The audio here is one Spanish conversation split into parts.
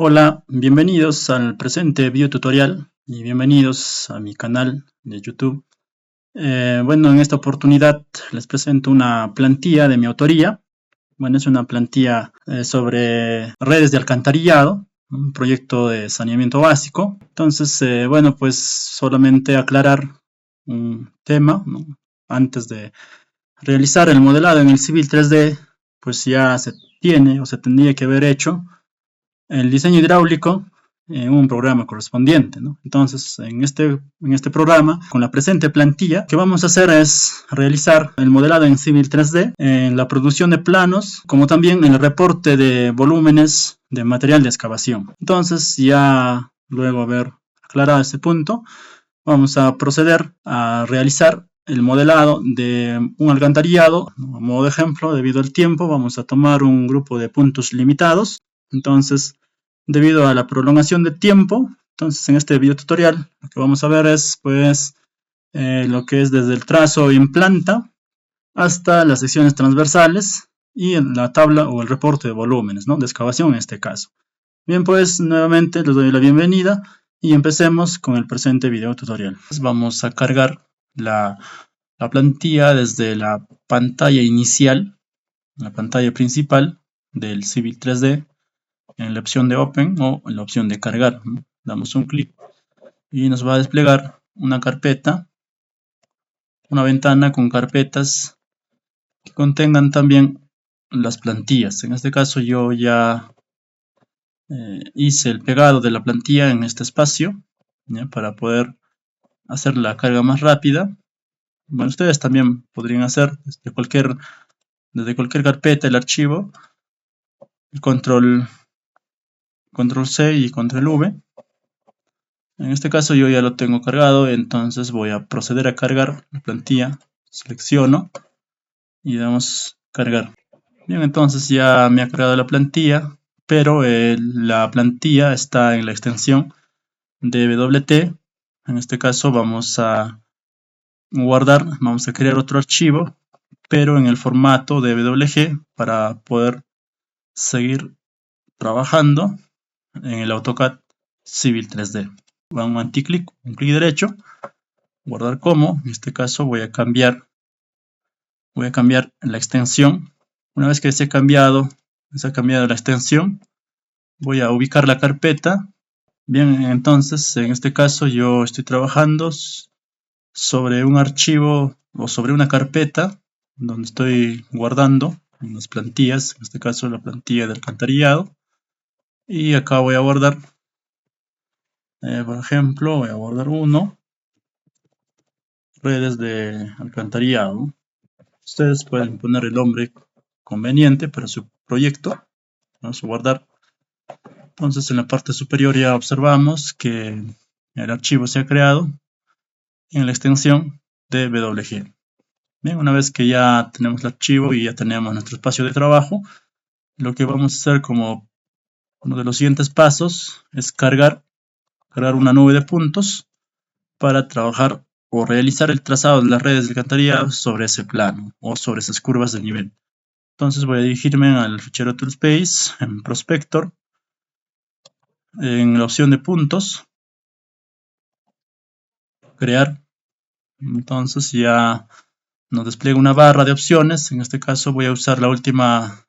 Hola, bienvenidos al presente video tutorial y bienvenidos a mi canal de YouTube. Bueno, en esta oportunidad les presento una plantilla de mi autoría. Bueno, es una plantilla sobre redes de alcantarillado, un proyecto de saneamiento básico. Entonces, bueno, pues solamente aclarar un tema, ¿no? Antes de realizar el modelado en el Civil 3D, pues ya se tiene o se tendría que haber hecho el diseño hidráulico en un programa correspondiente, ¿no? Entonces, en este programa, con la presente plantilla, lo que vamos a hacer es realizar el modelado en Civil 3D, en la producción de planos, como también en el reporte de volúmenes de material de excavación. Entonces, ya luego haber aclarado este punto, vamos a proceder a realizar el modelado de un alcantarillado. A modo de ejemplo, debido al tiempo, vamos a tomar un grupo de puntos limitados. Entonces, debido a la prolongación de tiempo, entonces en este video tutorial lo que vamos a ver es pues lo que es desde el trazo en planta hasta las secciones transversales y en la tabla o el reporte de volúmenes, ¿no? De excavación en este caso. Bien, pues nuevamente les doy la bienvenida y empecemos con el presente video tutorial. Vamos a cargar la plantilla desde la pantalla inicial, la pantalla principal del Civil 3D, en la opción de Open o en la opción de cargar. Damos un clic y nos va a desplegar una carpeta, una ventana con carpetas que contengan también las plantillas. En este caso yo ya hice el pegado de la plantilla en este espacio, ¿ya? Para poder hacer la carga más rápida. Bueno, ustedes también podrían hacer desde cualquier carpeta el archivo, el control C y control V. En este caso yo ya lo tengo cargado, entonces voy a proceder a cargar la plantilla. Selecciono y damos cargar. Bien, entonces ya me ha cargado la plantilla, pero la plantilla está en la extensión DWT. En este caso vamos a guardar, vamos a crear otro archivo, pero en el formato DWG para poder seguir trabajando en el AutoCAD Civil 3D. Un anticlic, un clic derecho, guardar como. En este caso voy a cambiar la extensión. Una vez que se ha cambiado la extensión, voy a ubicar la carpeta. Bien, entonces en este caso yo estoy trabajando sobre un archivo o sobre una carpeta donde estoy guardando unas plantillas, en este caso la plantilla de alcantarillado, y acá voy a guardar, por ejemplo, voy a guardar redes de alcantarillado. Ustedes pueden poner el nombre conveniente para su proyecto. Vamos a guardar. Entonces en la parte superior ya observamos que el archivo se ha creado en la extensión DWG. Bien, una vez que ya tenemos el archivo y ya tenemos nuestro espacio de trabajo, lo que vamos a hacer como uno de los siguientes pasos es cargar una nube de puntos para trabajar o realizar el trazado de las redes de alcantarillado sobre ese plano o sobre esas curvas de nivel. Entonces voy a dirigirme al fichero Toolspace, en Prospector, en la opción de puntos, crear. Entonces ya nos despliega una barra de opciones. En este caso voy a usar la última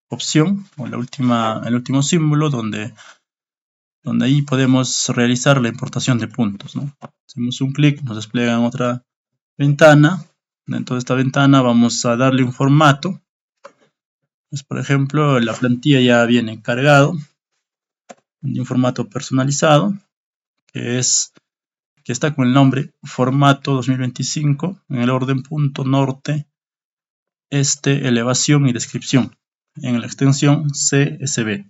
opción o el último símbolo donde ahí podemos realizar la importación de puntos, ¿no? Hacemos un clic, nos despliega en otra ventana. Dentro de esta ventana vamos a darle un formato. Pues, por ejemplo, la plantilla ya viene cargado en un formato personalizado que está con el nombre formato 2025 en el orden punto norte, este, elevación y descripción en la extensión CSV.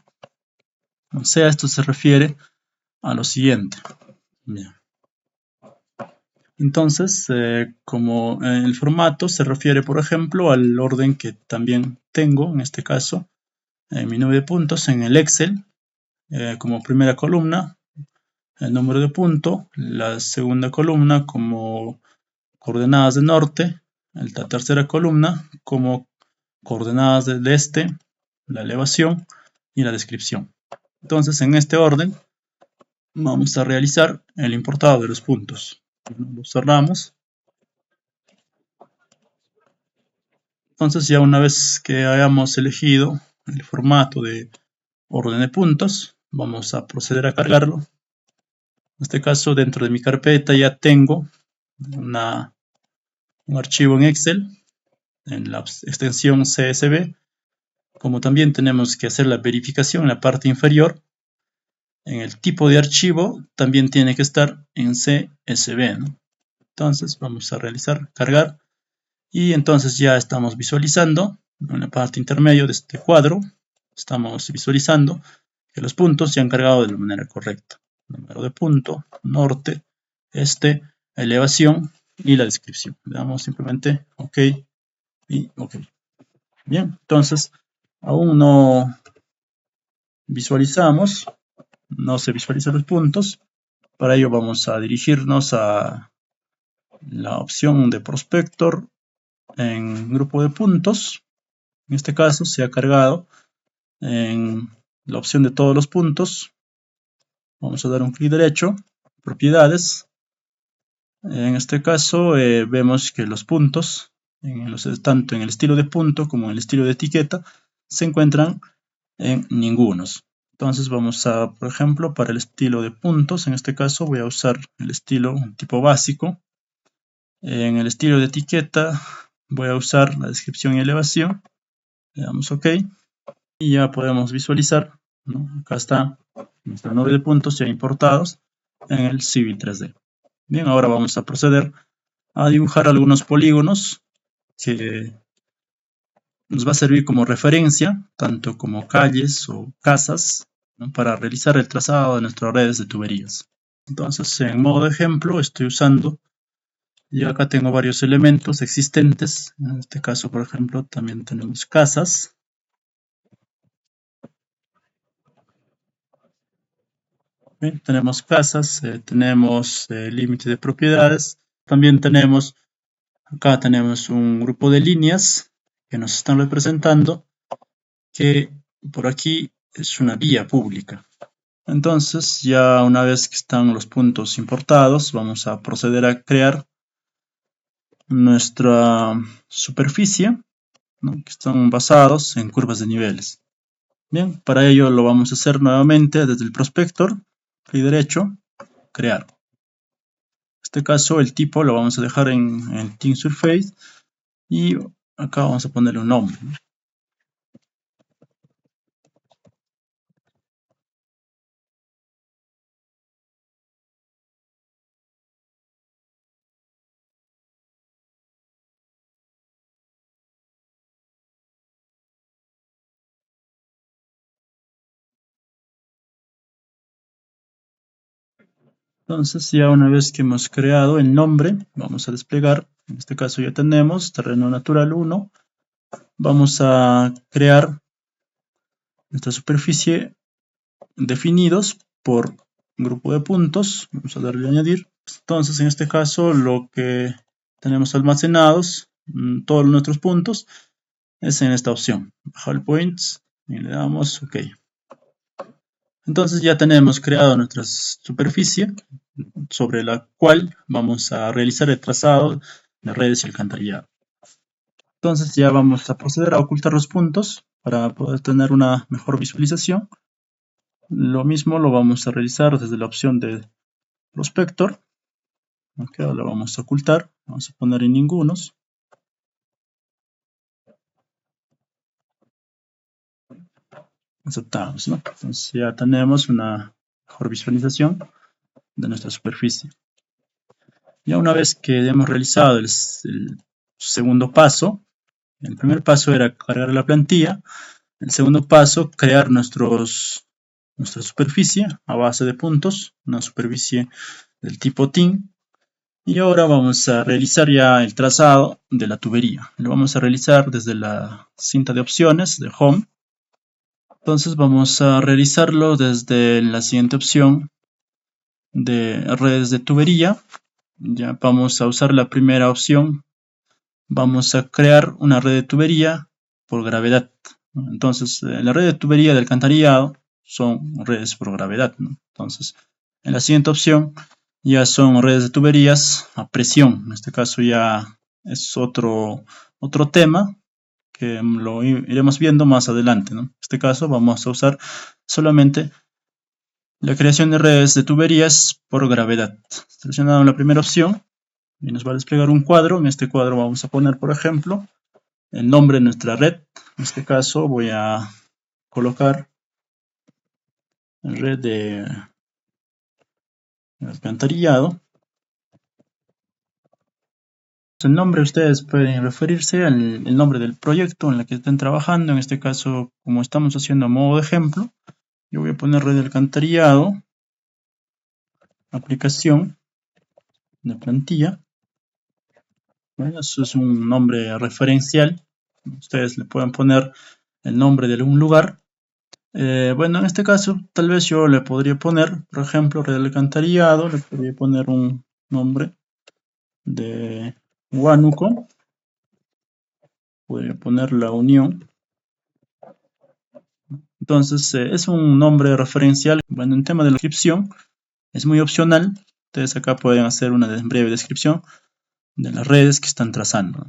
O sea, esto se refiere a lo siguiente. Bien. Entonces, como el formato se refiere, por ejemplo, al orden que también tengo, en este caso, en mi nube de puntos en el Excel, como primera columna, el número de punto, la segunda columna como coordenadas de norte, la tercera columna como coordenadas del este, la elevación y la descripción. Entonces, en este orden, vamos a realizar el importado de los puntos. Lo cerramos. Entonces, ya una vez que hayamos elegido el formato de orden de puntos, vamos a proceder a cargarlo. En este caso, dentro de mi carpeta ya tengo un archivo en Excel en la extensión CSV. Como también tenemos que hacer la verificación en la parte inferior, en el tipo de archivo también tiene que estar en CSV, ¿no? Entonces vamos a realizar cargar y entonces ya estamos visualizando en la parte intermedia de este cuadro, estamos visualizando que los puntos se han cargado de la manera correcta. Número de punto, norte, elevación y la descripción. Le damos simplemente OK y OK. Bien, entonces aún no visualizamos, no se visualizan los puntos. Para ello vamos a dirigirnos a la opción de Prospector en grupo de puntos. En este caso se ha cargado en la opción de todos los puntos. Vamos a dar un clic derecho, propiedades. En este caso vemos que los puntos, tanto en el estilo de punto como en el estilo de etiqueta, se encuentran en ningunos. Entonces vamos a, por ejemplo, para el estilo de puntos, en este caso voy a usar el estilo tipo básico. En el estilo de etiqueta voy a usar la descripción y elevación. Le damos OK y ya podemos visualizar, ¿no? Acá está nuestra nube de puntos ya importados en el Civil 3D. Bien, ahora vamos a proceder a dibujar algunos polígonos que nos va a servir como referencia, tanto como calles o casas, ¿no? Para realizar el trazado de nuestras redes de tuberías. Entonces, en modo de ejemplo, estoy usando, y acá tengo varios elementos existentes. En este caso, por ejemplo, también tenemos casas. Bien, tenemos casas, tenemos límite de propiedades. También acá tenemos un grupo de líneas que nos están representando, que por aquí es una vía pública. Entonces, ya una vez que están los puntos importados, vamos a proceder a crear nuestra superficie, ¿no? Que están basados en curvas de niveles. Bien, para ello lo vamos a hacer nuevamente desde el prospector, clic derecho, crear. En este caso el tipo lo vamos a dejar en Thin Surface y acá vamos a ponerle un nombre. Entonces ya una vez que hemos creado el nombre, vamos a desplegar. En este caso ya tenemos terreno natural 1. Vamos a crear nuestra superficie definidos por grupo de puntos. Vamos a darle a añadir. Entonces en este caso lo que tenemos almacenados, todos nuestros puntos, es en esta opción, All Points, y le damos OK. Entonces ya tenemos creado nuestra superficie sobre la cual vamos a realizar el trazado de redes y alcantarillado. Entonces ya vamos a proceder a ocultar los puntos para poder tener una mejor visualización. Lo mismo lo vamos a realizar desde la opción de Prospector. Ok, ahora lo vamos a ocultar, vamos a poner en ningunos. Aceptamos, ¿no? Entonces ya tenemos una mejor visualización de nuestra superficie. Ya una vez que hemos realizado el segundo paso, el primer paso era cargar la plantilla, el segundo paso crear nuestra superficie a base de puntos, una superficie del tipo Thin. Y ahora vamos a realizar ya el trazado de la tubería. Lo vamos a realizar desde la cinta de opciones de Home. Entonces vamos a realizarlo desde la siguiente opción de redes de tubería. Ya vamos a usar la primera opción. Vamos a crear una red de tubería por gravedad. Entonces la red de tubería de alcantarillado son redes por gravedad, ¿no? Entonces, en la siguiente opción ya son redes de tuberías a presión. En este caso ya es otro tema que lo iremos viendo más adelante, ¿no? En este caso vamos a usar solamente la creación de redes de tuberías por gravedad. Seleccionamos la primera opción y nos va a desplegar un cuadro. En este cuadro vamos a poner, por ejemplo, el nombre de nuestra red. En este caso voy a colocar red de alcantarillado. El nombre, ustedes pueden referirse al nombre del proyecto en el que estén trabajando. En este caso, como estamos haciendo a modo de ejemplo, yo voy a poner red de alcantarillado, aplicación de plantilla. Bueno, eso es un nombre referencial. Ustedes le pueden poner el nombre de algún lugar. Bueno, en este caso, tal vez yo le podría poner, por ejemplo, red de alcantarillado, le podría poner un nombre de Huánuco. Podría poner la unión. Entonces, es un nombre referencial. Bueno, en tema de la descripción, es muy opcional. Ustedes acá pueden hacer una breve descripción de las redes que están trazando.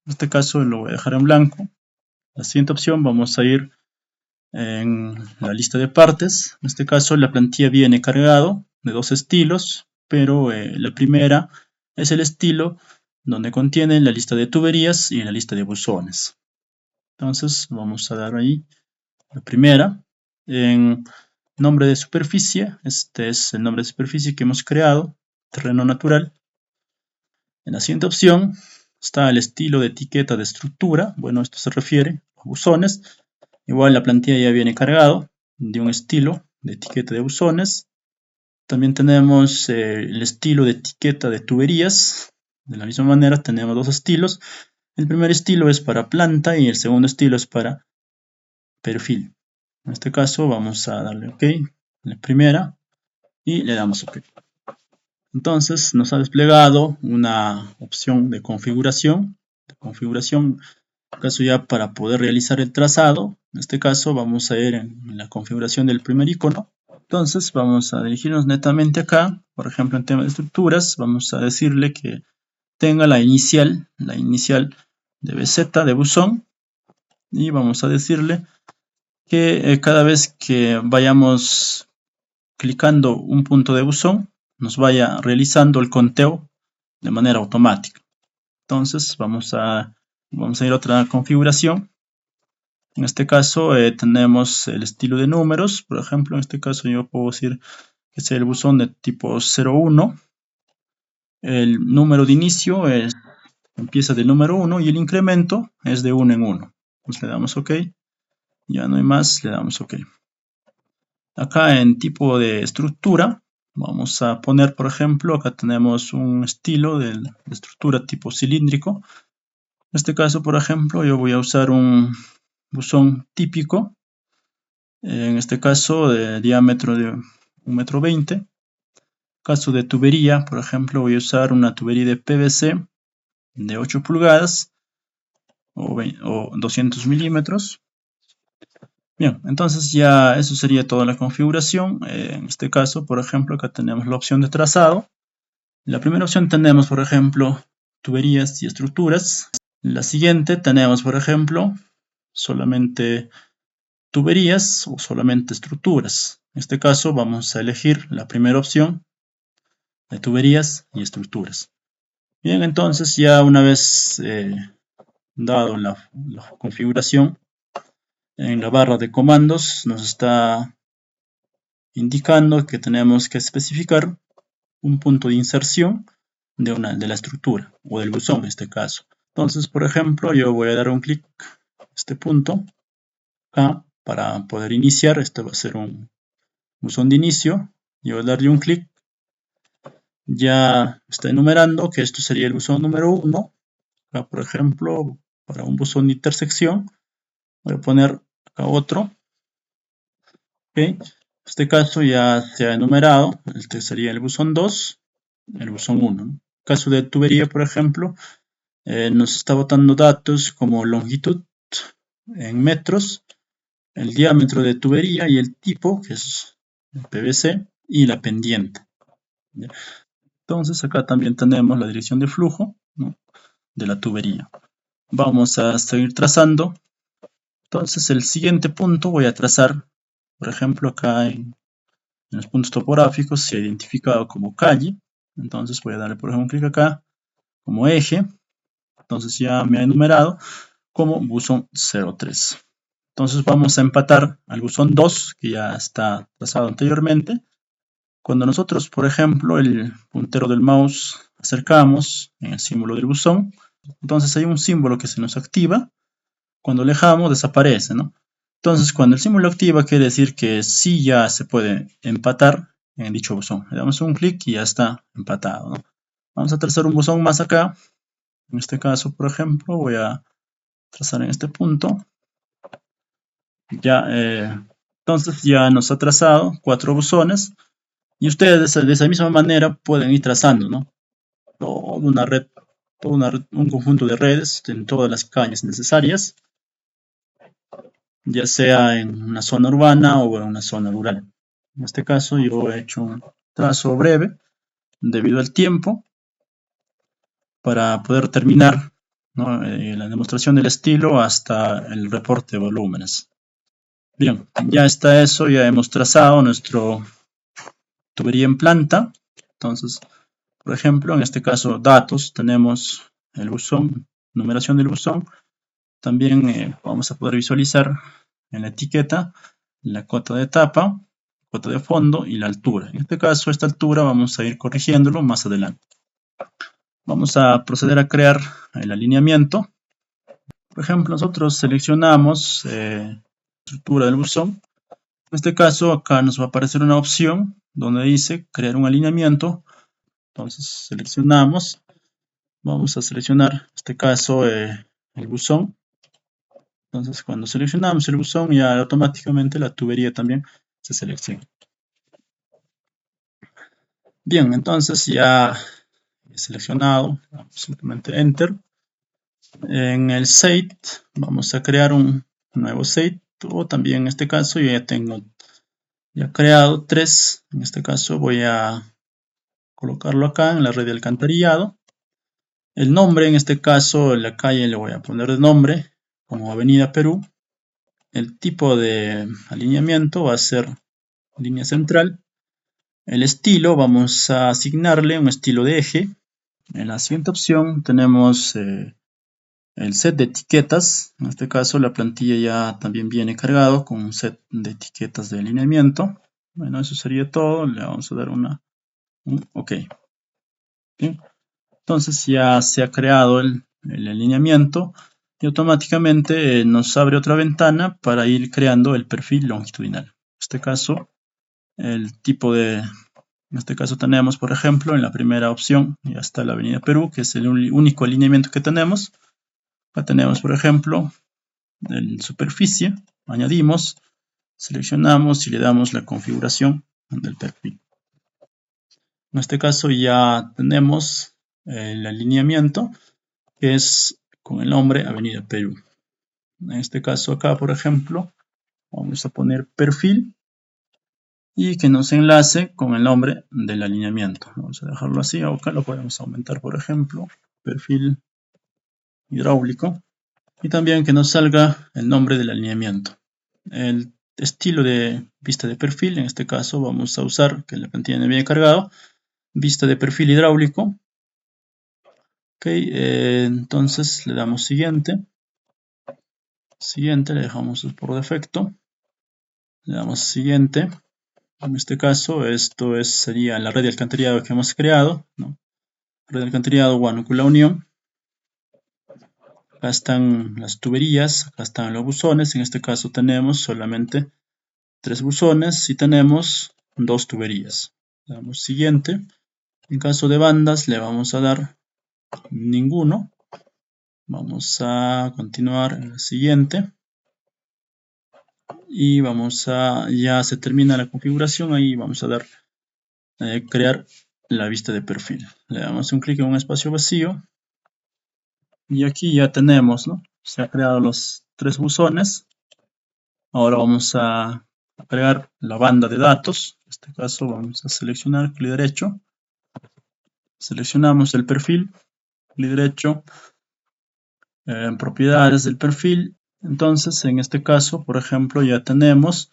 En este caso lo voy a dejar en blanco. La siguiente opción vamos a ir en la lista de partes. En este caso la plantilla viene cargado de dos estilos, pero la primera es el estilo donde contiene la lista de tuberías y la lista de buzones. Entonces vamos a dar ahí la primera. En nombre de superficie, este es el nombre de superficie que hemos creado, terreno natural. En la siguiente opción está el estilo de etiqueta de estructura. Bueno, esto se refiere a buzones. Igual la plantilla ya viene cargado de un estilo de etiqueta de buzones. También tenemos el estilo de etiqueta de tuberías. De la misma manera tenemos dos estilos. El primer estilo es para planta y el segundo estilo es para perfil. En este caso vamos a darle OK en la primera y le damos OK. Entonces nos ha desplegado una opción de configuración. En caso ya para poder realizar el trazado. En este caso vamos a ir en la configuración del primer icono. Entonces vamos a dirigirnos netamente acá. Por ejemplo, en tema de estructuras, vamos a decirle que tenga la inicial de BZ de buzón. Y vamos a decirle que cada vez que vayamos clicando un punto de buzón, nos vaya realizando el conteo de manera automática. Entonces vamos a ir a otra configuración. En este caso tenemos el estilo de números. Por ejemplo, en este caso yo puedo decir que sea el buzón de tipo 01. El número de inicio empieza del número 1 y el incremento es de 1 en 1. Pues le damos OK. Ya no hay más, le damos OK. Acá en tipo de estructura vamos a poner, por ejemplo, acá tenemos un estilo de estructura tipo cilíndrico. En este caso, por ejemplo, yo voy a usar un buzón típico. En este caso, de diámetro de 1,20 m. Caso de tubería, por ejemplo, voy a usar una tubería de PVC de 8 pulgadas o 200 milímetros. Bien, entonces ya eso sería toda la configuración. En este caso, por ejemplo, acá tenemos la opción de trazado. En la primera opción tenemos, por ejemplo, tuberías y estructuras. En la siguiente tenemos, por ejemplo, solamente tuberías o solamente estructuras. En este caso vamos a elegir la primera opción de tuberías y estructuras. Bien, entonces ya una vez dado la configuración, en la barra de comandos nos está indicando que tenemos que especificar un punto de inserción de la estructura o del buzón en este caso. Entonces, por ejemplo, yo voy a dar un clic a este punto acá para poder iniciar. Este va a ser un buzón de inicio. Yo voy a darle un clic. Ya está enumerando que esto sería el buzón número 1. Acá, por ejemplo, para un buzón de intersección, voy a poner acá otro. Okay. En este caso ya se ha enumerado. Este sería el buzón 2, el buzón 1. En caso de tubería, por ejemplo, nos está botando datos como longitud en metros el diámetro de tubería y el tipo, que es el PVC, y la pendiente. ¿Ya? Entonces acá también tenemos la dirección de flujo, ¿no?, de la tubería. Vamos a seguir trazando. Entonces el siguiente punto voy a trazar, por ejemplo, acá en los puntos topográficos se ha identificado como calle. Entonces voy a darle, por ejemplo, un clic acá como eje. Entonces ya me ha enumerado como buzón 03. Entonces vamos a empatar al buzón 2, que ya está trazado anteriormente. Cuando nosotros, por ejemplo, el puntero del mouse acercamos en el símbolo del buzón, entonces hay un símbolo que se nos activa. Cuando alejamos desaparece, ¿no? Entonces cuando el símbolo activa quiere decir que sí ya se puede empatar en dicho buzón. Le damos un clic y ya está empatado, ¿no? Vamos a trazar un buzón más acá. En este caso, por ejemplo, voy a trazar en este punto. Ya, entonces ya nos ha trazado 4 buzones. Y ustedes de esa misma manera pueden ir trazando, ¿no?, toda una red, un conjunto de redes en todas las calles necesarias, ya sea en una zona urbana o en una zona rural. En este caso yo he hecho un trazo breve debido al tiempo para poder terminar, ¿no?, la demostración del estilo hasta el reporte de volúmenes. Bien, ya está eso, ya hemos trazado nuestro tubería en planta. Entonces, por ejemplo, en este caso datos, tenemos el buzón, numeración del buzón. También vamos a poder visualizar en la etiqueta la cota de tapa, cota de fondo y la altura. En este caso, esta altura vamos a ir corrigiéndolo más adelante. Vamos a proceder a crear el alineamiento. Por ejemplo, nosotros seleccionamos la estructura del buzón. En este caso, acá nos va a aparecer una opción donde dice crear un alineamiento. Entonces seleccionamos, vamos a seleccionar en este caso el buzón. Entonces cuando seleccionamos el buzón ya automáticamente la tubería también se selecciona. Bien, entonces ya he seleccionado, simplemente Enter. En el Set vamos a crear un nuevo Set, o también en este caso yo ya tengo creado 3. En este caso voy a colocarlo acá en la red de alcantarillado. El nombre, en este caso, en la calle le voy a poner de nombre como Avenida Perú. El tipo de alineamiento va a ser línea central. El estilo, vamos a asignarle un estilo de eje. En la siguiente opción tenemos el set de etiquetas. En este caso la plantilla ya también viene cargado con un set de etiquetas de alineamiento. Bueno, eso sería todo. Le vamos a dar un OK. ¿Sí? Entonces ya se ha creado el alineamiento y automáticamente nos abre otra ventana para ir creando el perfil longitudinal. En este caso, el tipo de... En este caso tenemos, por ejemplo, en la primera opción, ya está la Avenida Perú, que es el único alineamiento que tenemos. Acá tenemos, por ejemplo, en superficie, añadimos, seleccionamos y le damos la configuración del perfil. En este caso ya tenemos el alineamiento, que es con el nombre Avenida Perú. En este caso acá, por ejemplo, vamos a poner perfil y que nos enlace con el nombre del alineamiento. Vamos a dejarlo así, acá lo podemos aumentar, por ejemplo, perfil hidráulico, y también que nos salga el nombre del alineamiento. El estilo de vista de perfil, en este caso vamos a usar, que la plantilla me viene cargado, vista de perfil hidráulico. Ok, entonces le damos siguiente. Siguiente, le dejamos por defecto. Le damos siguiente. En este caso, esto sería la red de alcantarillado que hemos creado, ¿no? Red de alcantarillado Huánuco La Unión. Acá están las tuberías, acá están los buzones. En este caso tenemos solamente 3 buzones y tenemos 2 tuberías. Le damos siguiente. En caso de bandas le vamos a dar ninguno. Vamos a continuar en la siguiente. Y ya se termina la configuración, ahí vamos a dar crear la vista de perfil. Le damos un clic en un espacio vacío y aquí ya tenemos, ¿no? Se han creado los 3 buzones. Ahora vamos a agregar la banda de datos. En este caso vamos a seleccionar clic derecho. Seleccionamos el perfil, clic derecho, en propiedades del perfil. Entonces, en este caso, por ejemplo, ya tenemos,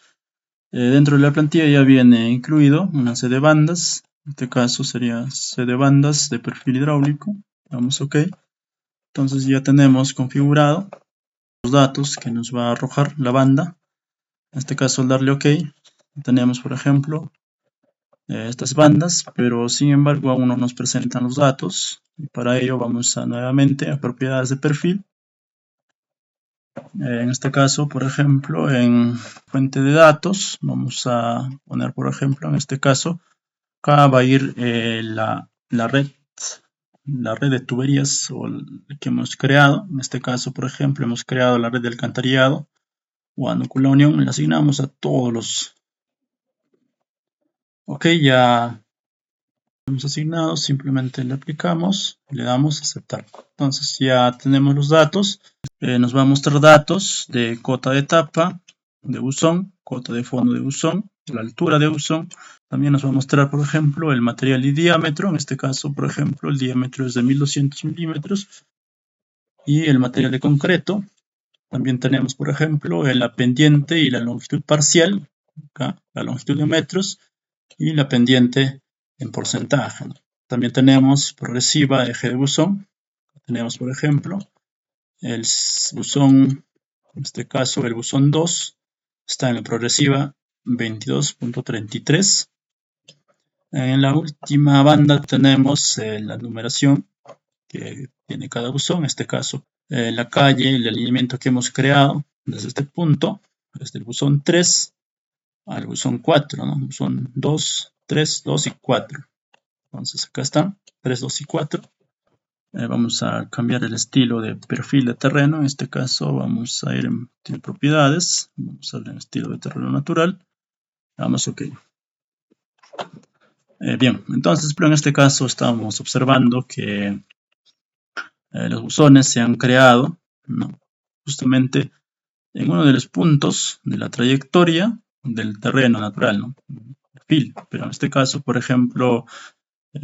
dentro de la plantilla ya viene incluido una serie de bandas. En este caso sería serie de bandas de perfil hidráulico. Damos OK. Entonces ya tenemos configurado los datos que nos va a arrojar la banda. En este caso, al darle OK, tenemos, por ejemplo, estas bandas, pero sin embargo aún no nos presentan los datos. Y para ello vamos nuevamente a propiedades de perfil. En este caso, por ejemplo, en fuente de datos, vamos a poner, por ejemplo, en este caso, acá va a ir la red de tuberías que hemos creado. En este caso, por ejemplo, hemos creado la red de alcantarillado. Cuando con la unión le asignamos a todos los. Ok, ya hemos asignado, simplemente le aplicamos, le damos a aceptar. Entonces ya tenemos los datos. Nos va a mostrar datos de cota de tapa, de buzón, cota de fondo de buzón, la altura de buzón. También nos va a mostrar, por ejemplo, el material y diámetro. En este caso, por ejemplo, el diámetro es de 1200 milímetros. Y el material de concreto. También tenemos, por ejemplo, la pendiente y la longitud parcial. Acá, la longitud de metros y la pendiente en porcentaje, ¿no? También tenemos progresiva eje de buzón. Tenemos, por ejemplo, el buzón, en este caso el buzón 2, está en la progresiva 22.33. En la última banda tenemos la numeración que tiene cada buzón, en este caso la calle, el alineamiento que hemos creado desde este punto, desde el buzón 3 al buzón 4, ¿no? Buzón 2, 3, 2 y 4. Entonces acá están, 3, 2 y 4. Vamos a cambiar el estilo de perfil de terreno. En este caso vamos a ir en propiedades. Vamos a darle en estilo de terreno natural. Damos OK. Bien, entonces, pero en este caso estamos observando que los buzones se han creado, ¿no? Justamente en uno de los puntos de la trayectoria del terreno natural, ¿no? Perfil. Pero en este caso, por ejemplo,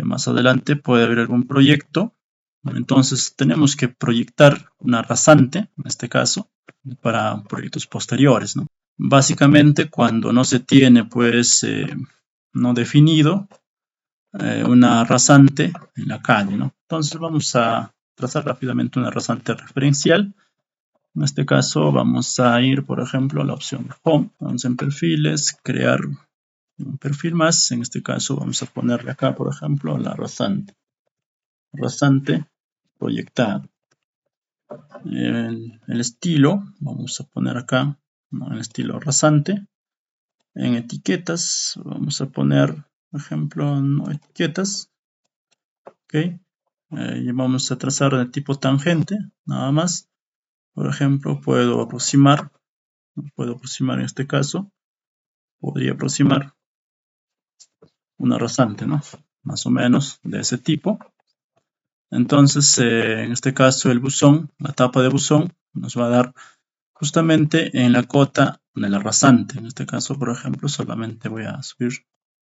más adelante puede haber algún proyecto. Entonces tenemos que proyectar una rasante, en este caso, para proyectos posteriores, ¿no? Básicamente cuando no se tiene pues no definido una rasante en la calle, ¿no? Entonces vamos a trazar rápidamente una rasante referencial. En este caso vamos a ir, por ejemplo, a la opción Home. Vamos en perfiles, crear un perfil más. En este caso vamos a ponerle acá, por ejemplo, la rasante. Rasante proyectado. El estilo, vamos a poner acá, ¿no? El estilo rasante. En etiquetas, vamos a poner, por ejemplo, no etiquetas. Ok. Y vamos a trazar de tipo tangente, nada más. Por ejemplo, puedo aproximar en este caso, podría aproximar una rasante, ¿no? Más o menos de ese tipo. Entonces, en este caso, el buzón, la tapa de buzón, nos va a dar justamente en la cota de la rasante. En este caso, por ejemplo, solamente voy a subir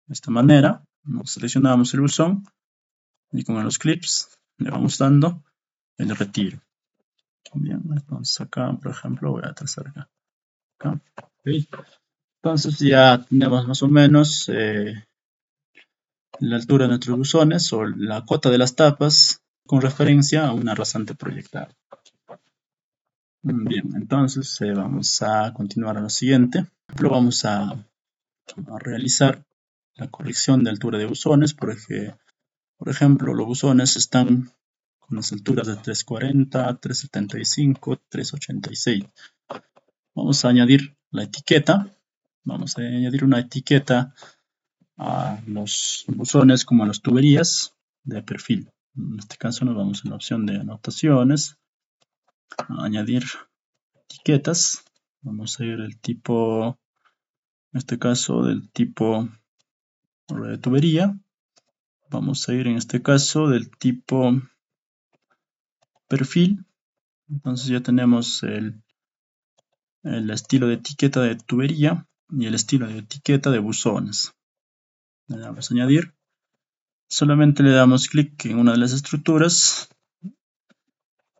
de esta manera. Nos seleccionamos el buzón y con los clips le vamos dando el retiro. Bien, entonces acá, por ejemplo, voy a trazar acá. Okay. Entonces ya tenemos más o menos la altura de nuestros buzones o la cota de las tapas con referencia a una rasante proyectada. Bien, entonces vamos a continuar a lo siguiente. Vamos a realizar la corrección de altura de buzones, porque, por ejemplo, los buzones están con las alturas de 340, 375, 386. Vamos a añadir la etiqueta. Vamos a añadir una etiqueta a los buzones como a las tuberías de perfil. En este caso nos vamos a la opción de anotaciones, a añadir etiquetas. Vamos a ir del tipo, en este caso del tipo de tubería. Vamos a ir en este caso del tipo perfil. Entonces ya tenemos el estilo de etiqueta de tubería y el estilo de etiqueta de buzones. Le damos a añadir. Solamente le damos clic en una de las estructuras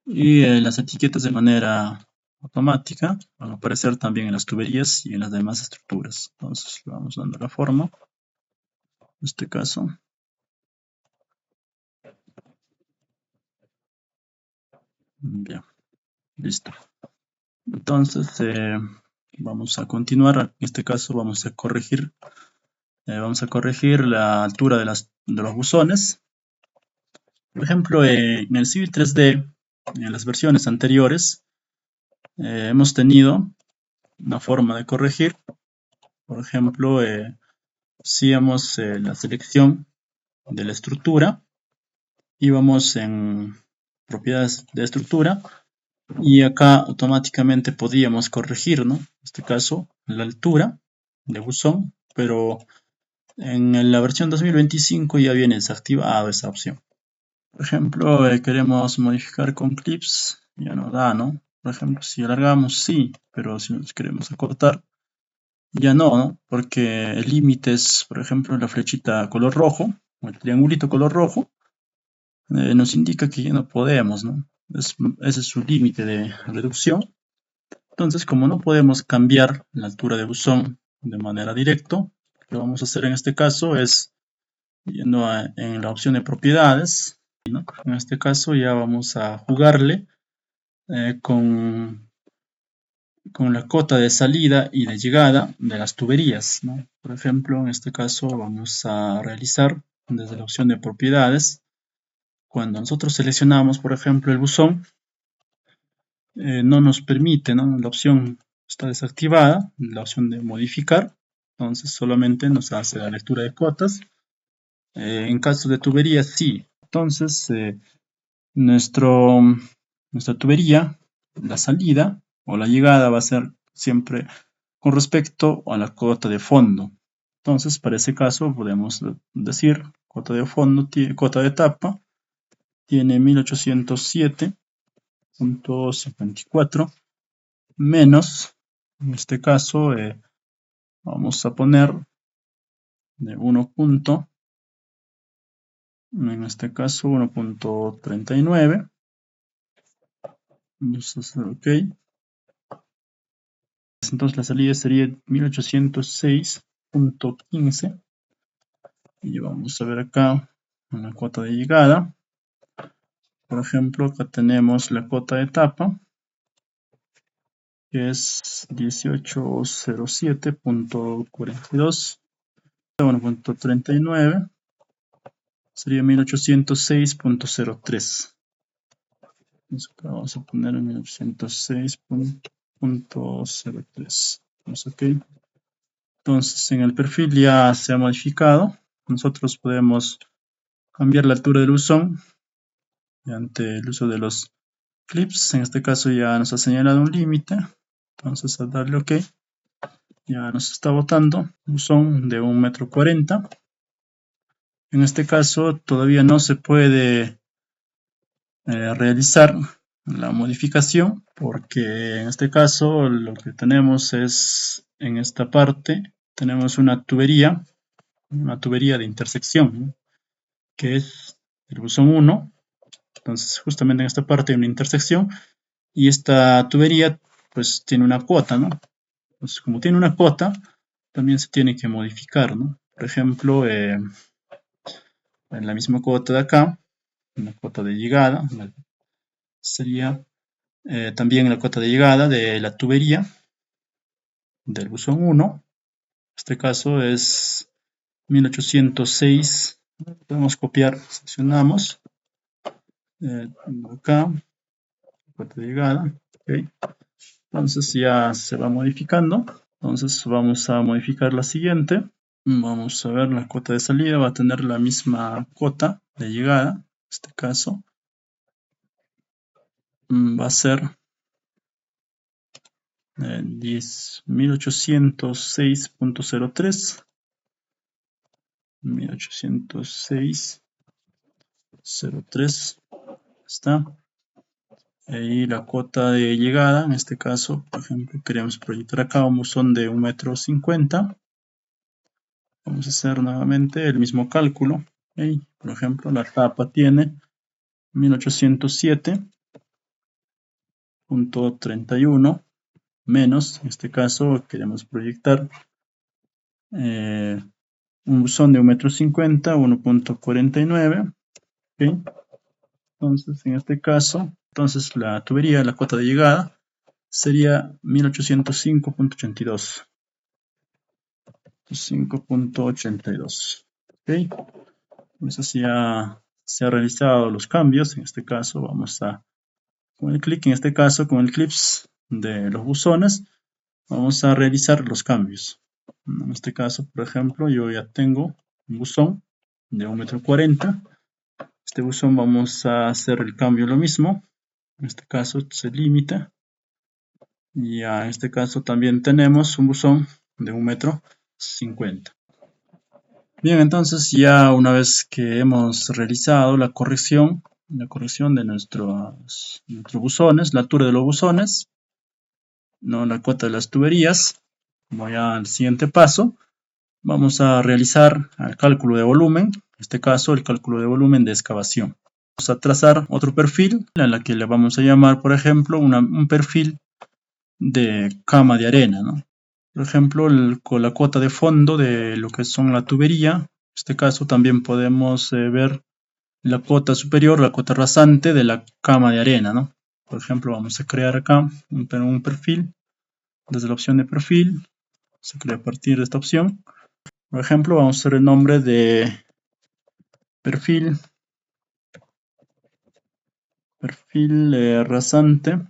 y las etiquetas de manera automática van a aparecer también en las tuberías y en las demás estructuras. Entonces le vamos dando la forma, en este caso. Bien, listo. Entonces vamos a continuar. En este caso vamos a corregir la altura de los buzones. Por ejemplo, en el Civil 3D, en las versiones anteriores, hemos tenido una forma de corregir. Por ejemplo, hacíamos la selección de la estructura, íbamos en propiedades de estructura y acá automáticamente podíamos corregir, ¿no? En este caso, la altura de buzón, pero en la versión 2025 ya viene desactivada esa opción. Por ejemplo, queremos modificar con clips, ya no da, ¿no? Por ejemplo, si alargamos, sí, pero si nos queremos acortar, ya no, ¿no? Porque el límite es, por ejemplo, la flechita color rojo, o el triangulito color rojo, nos indica que ya no podemos, ¿no? Ese es su límite de reducción. Entonces, como no podemos cambiar la altura de buzón de manera directa, lo que vamos a hacer en este caso es yendo en la opción de propiedades, ¿no? En este caso ya vamos a jugarle con la cota de salida y de llegada de las tuberías, ¿no? Por ejemplo, en este caso vamos a realizar desde la opción de propiedades. Cuando nosotros seleccionamos, por ejemplo, el buzón, no nos permite, ¿no? La opción está desactivada, la opción de modificar, entonces solamente nos hace la lectura de cotas. En caso de tuberías, sí. Entonces, nuestra tubería, la salida o la llegada va a ser siempre con respecto a la cota de fondo. Entonces, para ese caso podemos decir cota de fondo, cota de tapa, tiene 1807.54 menos, en este caso vamos a poner de 1. En este caso 1.39. Vamos a hacer OK. Entonces la salida sería 1806.15. Y vamos a ver acá una cuota de llegada. Por ejemplo, acá tenemos la cuota de tapa, que es 1807.42. 1.39 sería 1806.03. Vamos a poner 1806.03. OK. Entonces en el perfil ya se ha modificado. Nosotros podemos cambiar la altura del buzón mediante el uso de los clips. En este caso ya nos ha señalado un límite. Entonces al darle OK, ya nos está botando buzón de 1,40 m. En este caso todavía no se puede realizar la modificación porque en este caso lo que tenemos es en esta parte tenemos una tubería de intersección, ¿no? Que es el buzón 1. Entonces justamente en esta parte hay una intersección y esta tubería pues tiene una cuota, ¿no? Entonces como tiene una cuota también se tiene que modificar, ¿no? Por ejemplo, en la misma cuota de acá, una cuota de llegada, sería también la cuota de llegada de la tubería del buzón 1. En este caso es 1806. Podemos copiar, seleccionamos acá, cuota de llegada. Okay. Entonces ya se va modificando. Entonces vamos a modificar la siguiente. Vamos a ver, la cuota de salida va a tener la misma cuota de llegada. En este caso va a ser 1806.03. 1806.03. Está. Y la cuota de llegada, en este caso, por ejemplo, queremos proyectar acá un buzón de 1,50 m. Vamos a hacer nuevamente el mismo cálculo. ¿Okay? Por ejemplo, la tapa tiene 1807.31 menos, en este caso queremos proyectar un buzón de 1,50 m, 1,49 m. ¿Okay? Entonces, en este caso, entonces la tubería, la cuota de llegada sería 1805.82. 5.82. ¿Ok? Entonces ya se han realizado los cambios. En este caso vamos a, con el clic, en este caso con el clips de los buzones, vamos a realizar los cambios. En este caso, por ejemplo, yo ya tengo un buzón de 1,40 m. Este buzón vamos a hacer el cambio lo mismo. En este caso se limita. Y en este caso también tenemos un buzón de 1,50 m. Bien, entonces ya una vez que hemos realizado la corrección de nuestros buzones, la altura de los buzones, ¿no? La cuota de las tuberías, como ya al siguiente paso, vamos a realizar el cálculo de volumen, en este caso el cálculo de volumen de excavación. Vamos a trazar otro perfil, en la que le vamos a llamar, por ejemplo, un perfil de cama de arena, ¿no? Por ejemplo, con la cuota de fondo de lo que son la tubería, en este caso también podemos ver la cuota superior, la cuota rasante de la cama de arena, ¿no? Por ejemplo, vamos a crear acá un perfil, desde la opción de perfil, se crea a partir de esta opción. Por ejemplo, vamos a hacer el nombre de perfil rasante,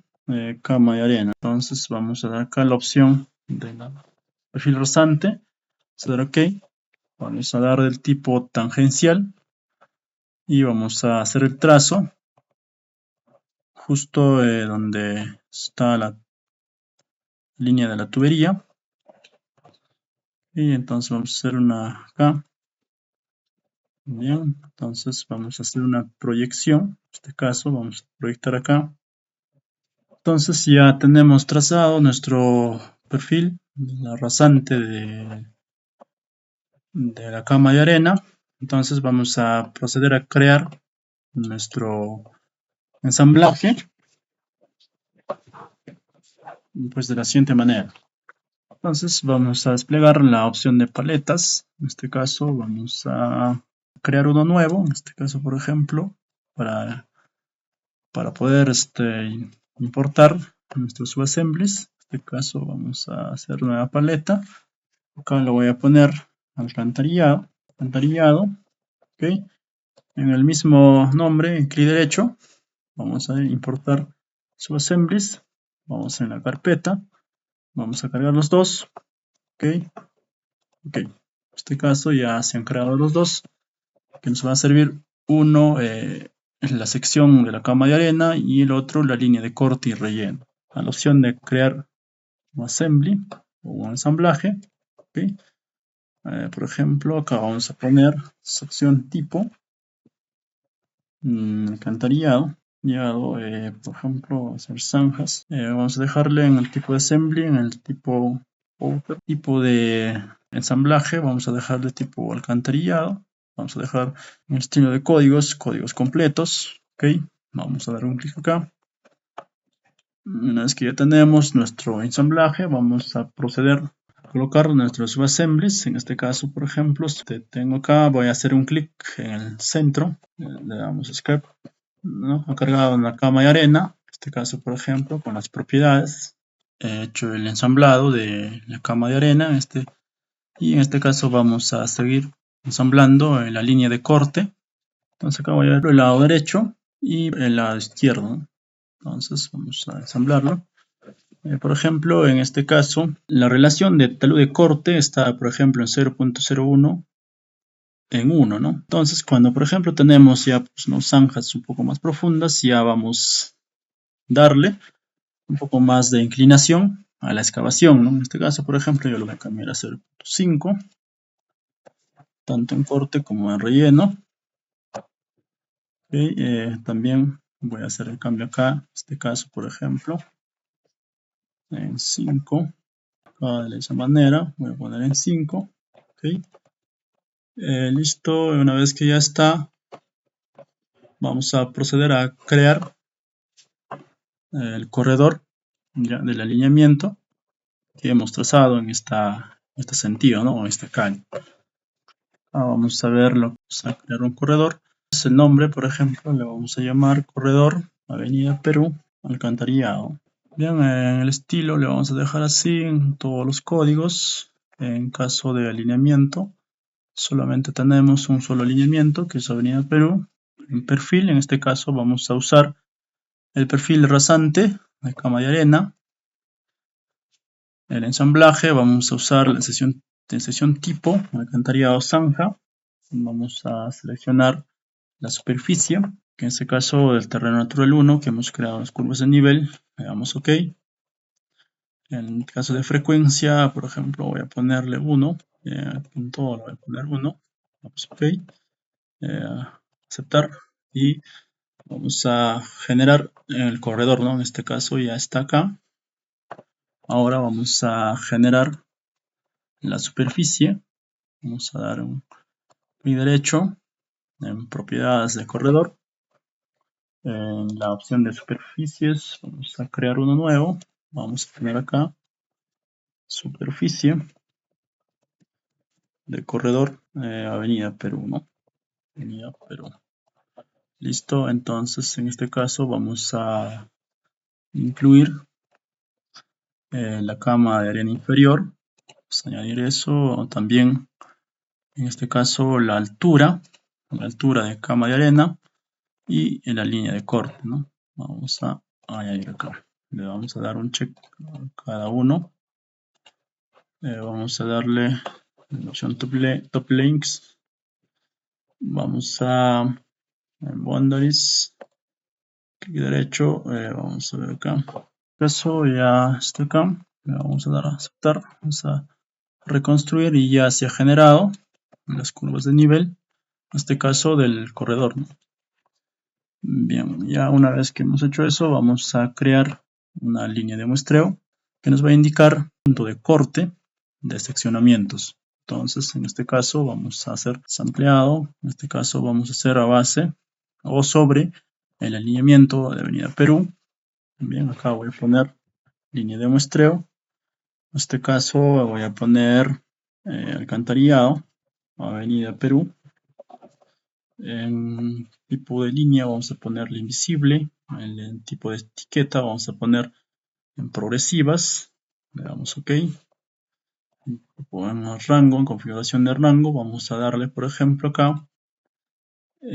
cama de arena. Entonces vamos a dar acá la opción de perfil rasante, vamos a dar OK. Vamos a dar del tipo tangencial y vamos a hacer el trazo justo donde está la línea de la tubería. Y entonces vamos a hacer una acá. Bien, entonces vamos a hacer una proyección. En este caso vamos a proyectar acá. Entonces ya tenemos trazado nuestro perfil, la rasante de la cama de arena. Entonces vamos a proceder a crear nuestro ensamblaje, pues de la siguiente manera. Entonces vamos a desplegar la opción de paletas. En este caso vamos a crear uno nuevo. En este caso, por ejemplo, para poder importar nuestros subassemblies. En este caso vamos a hacer nueva paleta. Acá le voy a poner alcantarillado. ¿Okay? En el mismo nombre, en clic derecho, vamos a importar subassemblies. Vamos en la carpeta. Vamos a cargar los dos. Ok. En este caso ya se han creado los dos, que nos va a servir uno en la sección de la cama de arena y el otro la línea de corte y relleno. A la opción de crear un assembly o un ensamblaje. Okay. Por ejemplo, acá vamos a poner sección tipo alcantarillado. Por ejemplo, hacer zanjas. Vamos a dejarle en el tipo de assembly, en el tipo de ensamblaje, vamos a dejar de tipo alcantarillado. Vamos a dejar en el estilo de códigos completos. Ok, vamos a dar un clic acá. Una vez que ya tenemos nuestro ensamblaje, vamos a proceder a colocar nuestros subassemblies. En este caso, por ejemplo, tengo acá, voy a hacer un clic en el centro. Le damos escape. ¿No? Ha cargado en la cama de arena. En este caso, por ejemplo, con las propiedades. He hecho el ensamblado de la cama de arena. Y en este caso vamos a seguir ensamblando en la línea de corte. Entonces acá voy a ver el lado derecho y el lado izquierdo. Entonces vamos a ensamblarlo. Por ejemplo, en este caso, la relación de talud de corte está, por ejemplo, en 0.01 en 1, ¿no? Entonces, cuando, por ejemplo, tenemos ya pues, ¿no? zanjas un poco más profundas, ya vamos a darle un poco más de inclinación a la excavación, ¿no? En este caso, por ejemplo, yo lo voy a cambiar a 0.5, tanto en corte como en relleno. Okay, también Voy a hacer el cambio acá, en este caso, por ejemplo, en 5. Acá de esa manera, voy a poner en 5. Ok. Listo, una vez que ya está, vamos a proceder a crear el corredor ya, del alineamiento que hemos trazado en este sentido, ¿no? En esta calle. Vamos a verlo, vamos a crear un corredor. El nombre, por ejemplo, le vamos a llamar corredor Avenida Perú Alcantarillado. Bien, en el estilo le vamos a dejar así en todos los códigos. En caso de alineamiento, solamente tenemos un solo alineamiento que es Avenida Perú. En perfil, en este caso, vamos a usar el perfil rasante de cama de arena. El ensamblaje, vamos a usar la sección tipo, alcantarillado zanja. Vamos a seleccionar la superficie, que en este caso del terreno natural 1, que hemos creado las curvas de nivel, le damos OK. En caso de frecuencia, por ejemplo, voy a ponerle 1, en todo lo voy a poner 1, vamos OK, aceptar y vamos a generar el corredor, ¿no? En este caso ya está acá. Ahora vamos a generar la superficie, vamos a dar un clic derecho en propiedades de corredor. En la opción de superficies vamos a crear uno nuevo, vamos a poner acá superficie de corredor Avenida Perú, ¿no? Avenida Perú. Listo, entonces en este caso vamos a incluir la cama de arena inferior. Vamos a añadir eso, también en este caso la altura de cama de arena y en la línea de corte, ¿no? Vamos a añadir acá. Le vamos a dar un check a cada uno. Vamos a darle la opción top links. Vamos a boundaries. Clic derecho. Vamos a ver acá. Eso ya está acá. Le vamos a dar a aceptar. Vamos a reconstruir y ya se ha generado las curvas de nivel. En este caso del corredor, ¿no? Bien, ya una vez que hemos hecho eso, vamos a crear una línea de muestreo que nos va a indicar punto de corte de seccionamientos. Entonces, en este caso vamos a hacer sampleado, en este caso vamos a hacer a base o sobre el alineamiento de Avenida Perú. Bien, acá voy a poner línea de muestreo. En este caso voy a poner alcantarillado, Avenida Perú. En tipo de línea vamos a ponerle invisible. En tipo de etiqueta vamos a poner en progresivas. Le damos OK. Ponemos rango, en configuración de rango, vamos a darle, por ejemplo, acá,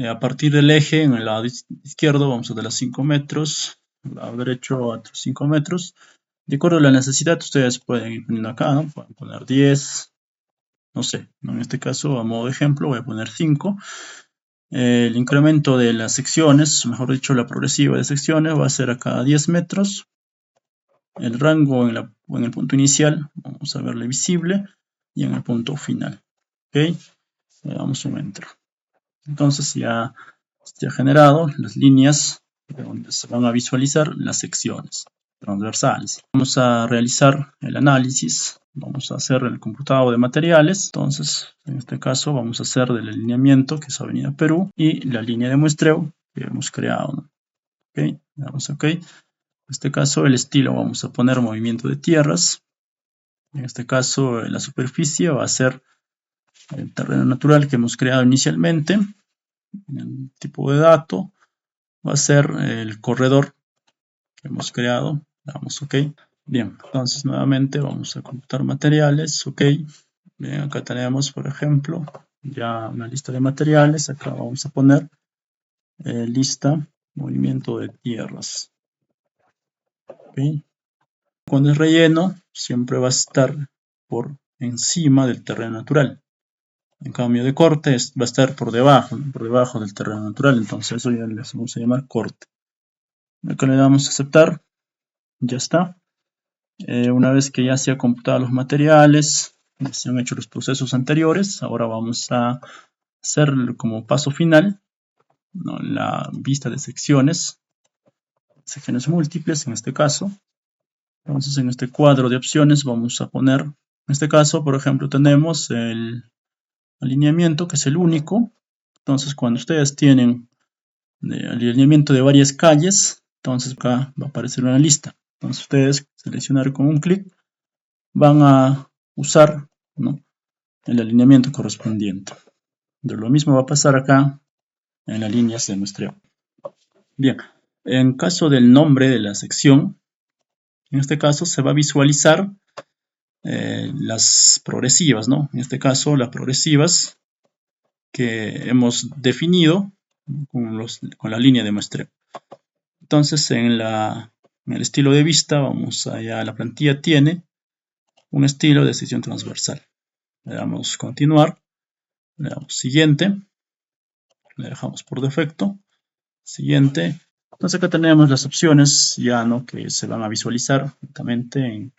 a partir del eje, en el lado izquierdo, vamos a dar a 5 metros, el lado derecho a otros 5 metros. De acuerdo a la necesidad, ustedes pueden ir poniendo acá, ¿no? Pueden poner 10, no sé, en este caso, a modo de ejemplo, voy a poner 5. El incremento de las secciones, mejor dicho, la progresiva de secciones, va a ser a cada 10 metros. El rango en el punto inicial, vamos a verle visible, y en el punto final. ¿Ok? Le damos un enter. Entonces ya se ha generado las líneas donde se van a visualizar las secciones transversales. Vamos a realizar el análisis. Vamos a hacer el computado de materiales. Entonces, en este caso, vamos a hacer del alineamiento, que es Avenida Perú, y la línea de muestreo que hemos creado, ¿no? Ok, le damos OK. En este caso, el estilo, vamos a poner movimiento de tierras. En este caso, la superficie va a ser el terreno natural que hemos creado inicialmente. El tipo de dato va a ser el corredor que hemos creado. Le damos OK. Bien, entonces nuevamente vamos a computar materiales. OK. Bien, acá tenemos, por ejemplo, ya una lista de materiales. Acá vamos a poner lista movimiento de tierras. OK. Cuando es relleno, siempre va a estar por encima del terreno natural. En cambio de corte va a estar por debajo del terreno natural. Entonces eso ya le vamos a llamar corte. Acá le damos a aceptar. Ya está. Una vez que ya se han computado los materiales, se han hecho los procesos anteriores, ahora vamos a hacer como paso final, ¿no?, la vista de secciones. secciones múltiples en este caso. Entonces en este cuadro de opciones vamos a poner, en este caso por ejemplo tenemos el alineamiento que es el único. Entonces cuando ustedes tienen el alineamiento de varias calles, entonces acá va a aparecer una lista. Entonces ustedes seleccionar con un clic van a usar, ¿no?, el alineamiento correspondiente. De lo mismo va a pasar acá en las líneas de muestreo. Bien, en caso del nombre de la sección, en este caso se va a visualizar las progresivas, ¿no? En este caso las progresivas que hemos definido con la línea de muestreo. Entonces en el estilo de vista, vamos allá, la plantilla tiene un estilo de sección transversal. Le damos continuar, le damos siguiente, le dejamos por defecto, siguiente. Entonces acá tenemos las opciones ya, ¿no?, que se van a visualizar directamente en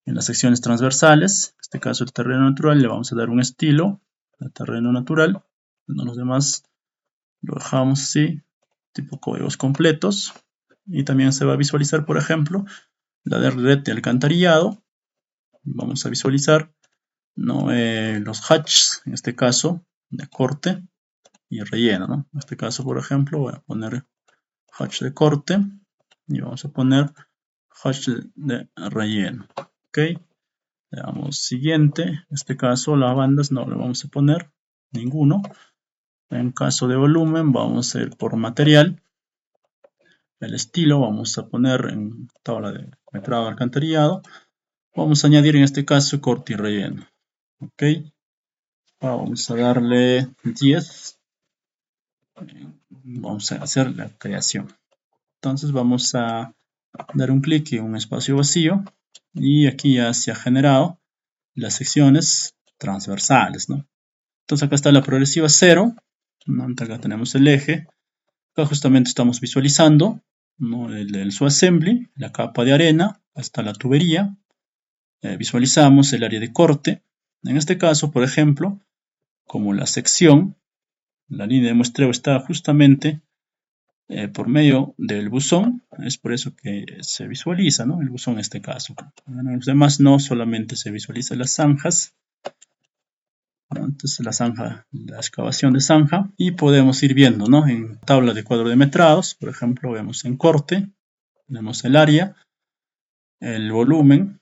las secciones transversales. En este caso el terreno natural le vamos a dar un estilo al terreno natural. Los demás lo dejamos así, tipo códigos completos. Y también se va a visualizar, por ejemplo, la de red de alcantarillado. Vamos a visualizar, ¿no?, los hatches, en este caso, de corte y relleno, ¿no? En este caso, por ejemplo, voy a poner hatch de corte y vamos a poner hatch de relleno. Ok, le damos siguiente. En este caso, las bandas no le vamos a poner ninguno. En caso de volumen, vamos a ir por material. El estilo vamos a poner en tabla de metrado alcantarillado. Vamos a añadir en este caso corte y relleno. Ok, vamos a darle 10. Vamos a hacer la creación. Entonces vamos a dar un clic en un espacio vacío y aquí ya se ha generado las secciones transversales, ¿no? Entonces acá está la progresiva 0, ¿no? Acá tenemos el eje. Acá justamente estamos visualizando, ¿no?, el subassembly, la capa de arena. Acá está la tubería. Visualizamos el área de corte. En este caso, por ejemplo, como la sección, la línea de muestreo está justamente por medio del buzón, es por eso que se visualiza, ¿no?, el buzón en este caso. En los demás no, solamente se visualizan las zanjas. Entonces la excavación de zanja, y podemos ir viendo, ¿no?, en tabla de cuadro de metrados, por ejemplo, vemos en corte, vemos el área, el volumen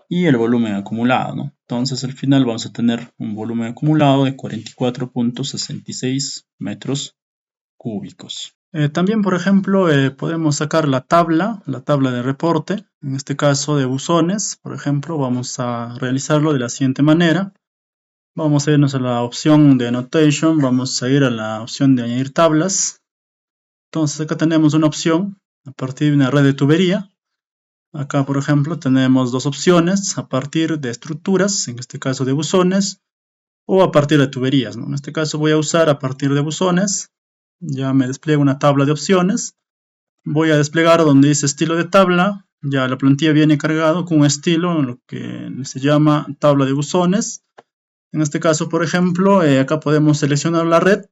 y el volumen acumulado, ¿no? Entonces al final vamos a tener un volumen acumulado de 44.66 metros cúbicos. También, por ejemplo, podemos sacar la tabla de reporte, en este caso de buzones. Por ejemplo, vamos a realizarlo de la siguiente manera. Vamos a irnos a la opción de Annotation, vamos a ir a la opción de añadir tablas. Entonces acá tenemos una opción a partir de una red de tubería. Acá, por ejemplo, tenemos dos opciones a partir de estructuras, en este caso de buzones, o a partir de tuberías, ¿no? En este caso voy a usar a partir de buzones. Ya me despliega una tabla de opciones. Voy a desplegar donde dice estilo de tabla. Ya la plantilla viene cargado con un estilo, lo que se llama tabla de buzones. En este caso, por ejemplo, acá podemos seleccionar la red.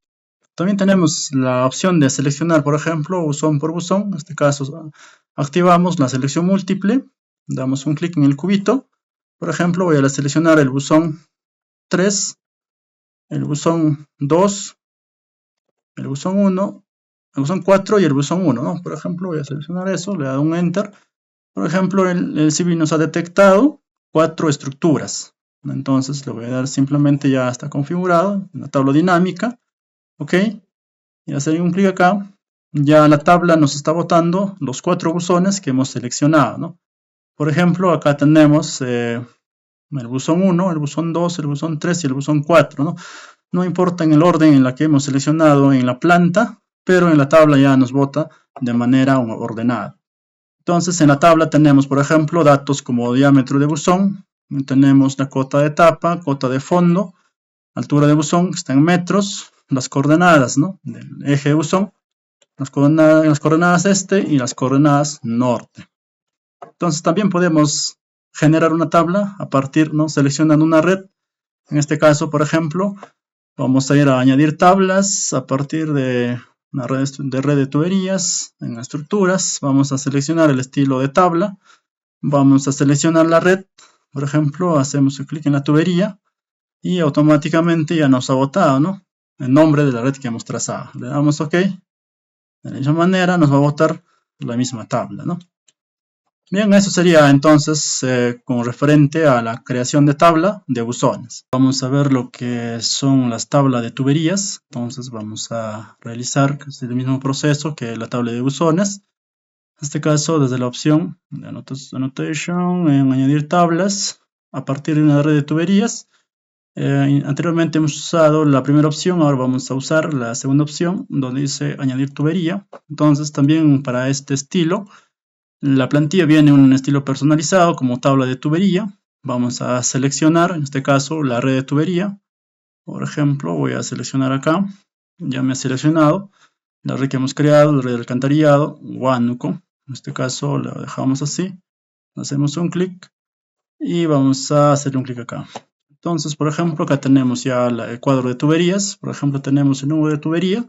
También tenemos la opción de seleccionar, por ejemplo, buzón por buzón. En este caso, activamos la selección múltiple. Damos un clic en el cubito. Por ejemplo, voy a seleccionar el buzón 3, el buzón 2, el buzón 1, el buzón 4 y el buzón 1, ¿no? Por ejemplo, voy a seleccionar eso, le doy un Enter. Por ejemplo, el Civil nos ha detectado 4 estructuras. Entonces le voy a dar, simplemente ya está configurado en la tabla dinámica. Ok, y hacer un clic acá. Ya la tabla nos está botando los 4 buzones que hemos seleccionado, ¿no? Por ejemplo, acá tenemos el buzón 1, el buzón 2, el buzón 3 y el buzón 4, ¿no? No importa en el orden en la que hemos seleccionado en la planta, pero en la tabla ya nos bota de manera ordenada. Entonces en la tabla tenemos, por ejemplo, datos como diámetro de buzón, tenemos la cota de tapa, cota de fondo, altura de buzón, que está en metros, las coordenadas, ¿no?, del eje de buzón, las coordenadas este y las coordenadas norte. Entonces también podemos generar una tabla a partir, ¿no?, seleccionando una red. En este caso, por ejemplo, vamos a ir a añadir tablas a partir de una red de tuberías. En estructuras vamos a seleccionar el estilo de tabla. Vamos a seleccionar la red. Por ejemplo, hacemos un clic en la tubería y automáticamente ya nos ha botado, ¿no?, el nombre de la red que hemos trazado. Le damos OK. De la misma manera nos va a botar la misma tabla, ¿no? Bien, eso sería entonces con referente a la creación de tabla de buzones. Vamos a ver lo que son las tablas de tuberías. Entonces vamos a realizar el mismo proceso que la tabla de buzones. En este caso, desde la opción de Annotation, en añadir tablas a partir de una red de tuberías. Anteriormente hemos usado la primera opción, ahora vamos a usar la segunda opción donde dice añadir tubería. Entonces también para este estilo, la plantilla viene en un estilo personalizado como tabla de tubería. Vamos a seleccionar, en este caso, la red de tubería. Por ejemplo, voy a seleccionar acá, ya me ha seleccionado la red que hemos creado, la red de alcantarillado, Huánuco. En este caso la dejamos así, hacemos un clic y vamos a hacer un clic acá. Entonces, por ejemplo, acá tenemos ya el cuadro de tuberías. Por ejemplo, tenemos el número de tubería.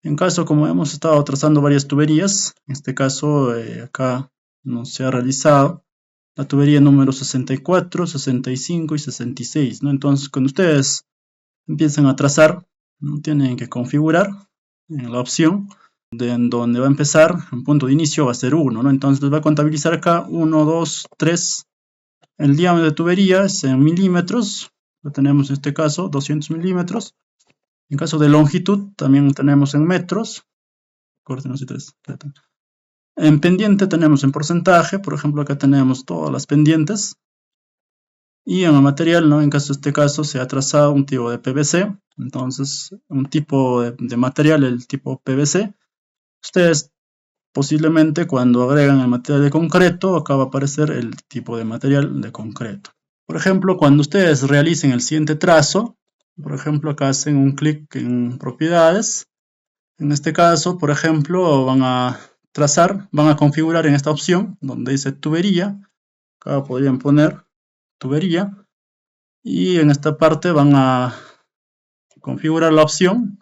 En caso, como hemos estado trazando varias tuberías, en este caso acá no se ha realizado la tubería número 64, 65 y 66, ¿no? Entonces, cuando ustedes empiezan a trazar, ¿no?, tienen que configurar en la opción en donde va a empezar, el punto de inicio va a ser 1, ¿no? Entonces les va a contabilizar acá 1, 2, 3. El diámetro de tubería es en milímetros, lo tenemos en este caso 200 milímetros. En caso de longitud también tenemos en metros. En pendiente tenemos en porcentaje, por ejemplo acá tenemos todas las pendientes. Y en el material, ¿no?, en este caso se ha trazado un tipo de PVC, entonces un tipo de material, el tipo PVC. Ustedes posiblemente cuando agregan el material de concreto, acá va a aparecer el tipo de material de concreto. Por ejemplo, cuando ustedes realicen el siguiente trazo, por ejemplo, acá hacen un clic en propiedades. En este caso, por ejemplo, van a trazar, van a configurar en esta opción donde dice tubería. Acá podrían poner tubería. Y en esta parte van a configurar la opción.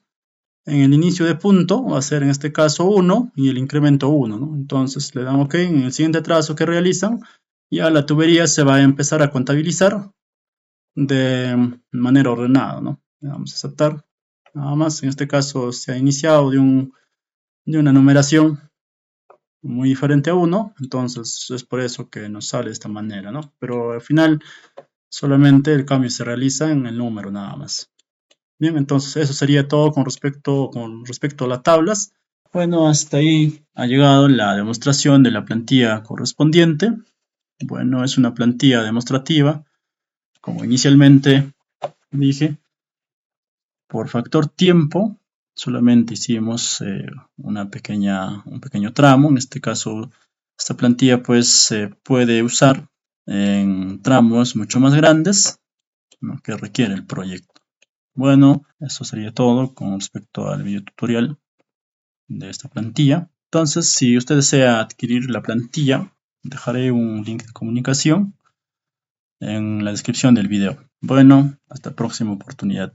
En el inicio de punto va a ser en este caso 1 y el incremento 1, ¿no? Entonces le dan OK. En el siguiente trazo que realizan, ya la tubería se va a empezar a contabilizar de manera ordenada, ¿no? Le damos a aceptar. Nada más, en este caso se ha iniciado de una numeración muy diferente a 1, entonces es por eso que nos sale de esta manera, ¿no? Pero al final solamente el cambio se realiza en el número nada más. Bien, entonces eso sería todo con respecto a las tablas. Bueno, hasta ahí ha llegado la demostración de la plantilla correspondiente. Bueno, es una plantilla demostrativa, como inicialmente dije. Por factor tiempo, solamente hicimos un pequeño tramo. En este caso, esta plantilla pues se puede usar en tramos mucho más grandes, ¿no?, que requiere el proyecto. Bueno, eso sería todo con respecto al video tutorial de esta plantilla. Entonces, si usted desea adquirir la plantilla, dejaré un link de comunicación en la descripción del video. Bueno, hasta la próxima oportunidad.